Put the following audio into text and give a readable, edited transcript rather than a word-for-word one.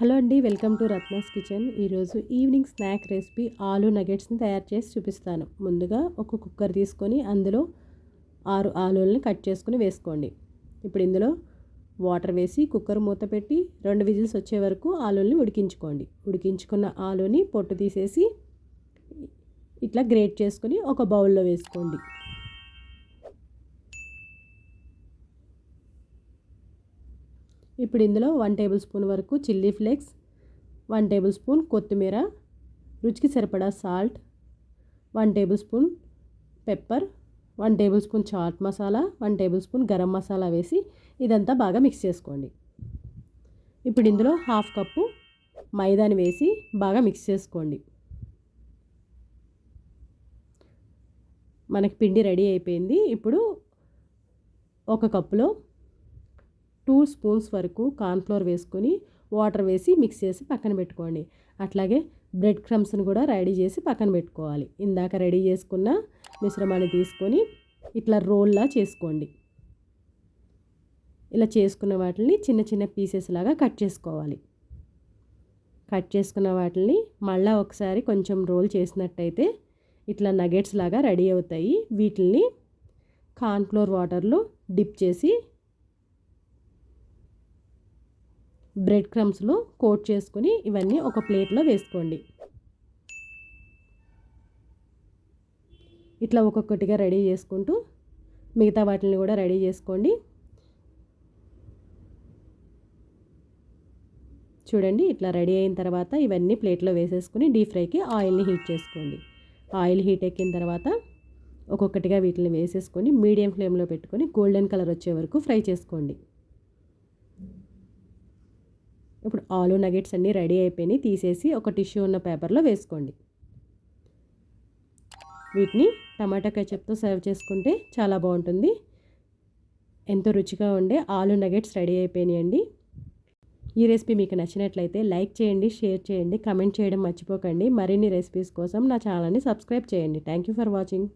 Hello అండి, welcome to Ratna's kitchen. ఈరోజు evening snack recipe aloo నగెట్స్ని తయారు చేసి చూపిస్తాను. ముందుగా ఒక కుక్కర్ తీసుకొని అందులో 6 ఆలూలని కట్ చేసుకుని వేసుకోండి. ఇప్పుడు ఇందులో వాటర్ వేసి కుక్కర్ మూత పెట్టి 2 విజిల్స్ వచ్చే వరకు ఆలూలని ఉడికించుకోండి. ఉడికించుకున్న ఆలూని పొట్టు తీసేసి ఇట్లా గ్రేట్ చేసుకుని ఒక బౌల్లో వేసుకోండి. ఇప్పుడు ఇందులో 1 టేబుల్ స్పూన్ వరకు చిల్లీ ఫ్లేక్స్, 1 టేబుల్ స్పూన్ కొత్తిమీర, రుచికి సరిపడా salt, 1 tablespoon pepper, 1 tablespoon chaat masala, 1 tablespoon garam masala వేసి ఇదంతా బాగా మిక్స్ చేసుకోండి. ఇప్పుడు ఇందులో 1/2 కప్పు మైదాని వేసి బాగా మిక్స్ చేసుకోండి. మనకి పిండి రెడీ అయిపోయింది. ఇప్పుడు ఒక కప్పులో 2 స్పూన్స్ వరకు కార్న్ఫ్లోర్ వేసుకొని వాటర్ వేసి మిక్స్ చేసి పక్కన పెట్టుకోండి. అట్లాగే బ్రెడ్ క్రమ్స్ని కూడా రెడీ చేసి పక్కన పెట్టుకోవాలి. ఇందాక రెడీ చేసుకున్న మిశ్రమాన్ని తీసుకొని ఇట్లా రోల్లా చేసుకోండి. ఇలా చేసుకున్న వాటిని చిన్న చిన్న పీసెస్ లాగా కట్ చేసుకోవాలి. కట్ చేసుకున్న వాటిని మళ్ళీ ఒకసారి కొంచెం రోల్ చేసినట్టయితే ఇట్లా నగెట్స్ లాగా రెడీ అవుతాయి. వీటిని కార్న్ఫ్లోర్ వాటర్లో డిప్ చేసి బ్రెడ్ క్రమ్స్లో కోట్ చేసుకుని ఇవన్నీ ఒక ప్లేట్లో వేసుకోండి. ఇట్లా ఒక్కొక్కటిగా రెడీ చేసుకుంటూ మిగతా వాటిని కూడా రెడీ చేసుకోండి. చూడండి, ఇట్లా రెడీ అయిన తర్వాత ఇవన్నీ ప్లేట్లో వేసేసుకుని డీప్ ఫ్రైకి ఆయిల్ని హీట్ చేసుకోండి. ఆయిల్ హీట్ ఎక్కిన తర్వాత ఒక్కొక్కటిగా వీటిని వేసేసుకొని మీడియం ఫ్లేమ్లో పెట్టుకొని గోల్డెన్ కలర్ వచ్చే వరకు ఫ్రై చేసుకోండి. ఇప్పుడు ఆలూ నగెట్స్ అన్నీ రెడీ అయిపోయినాయి. తీసేసి ఒక టిష్యూ ఉన్న పేపర్లో వేసుకోండి. వీటిని టమాటా కెచప్తో సర్వ్ చేసుకుంటే చాలా బాగుంటుంది. ఎంతో రుచిగా ఉండే ఆలూ నగెట్స్ రెడీ అయిపోయినాయండి. ఈ రెసిపీ మీకు నచ్చినట్లయితే లైక్ చేయండి, షేర్ చేయండి, కమెంట్ చేయడం మర్చిపోకండి. మరిన్ని రెసిపీస్ కోసం నా ఛానల్ని సబ్స్క్రైబ్ చేయండి. Thank you for watching.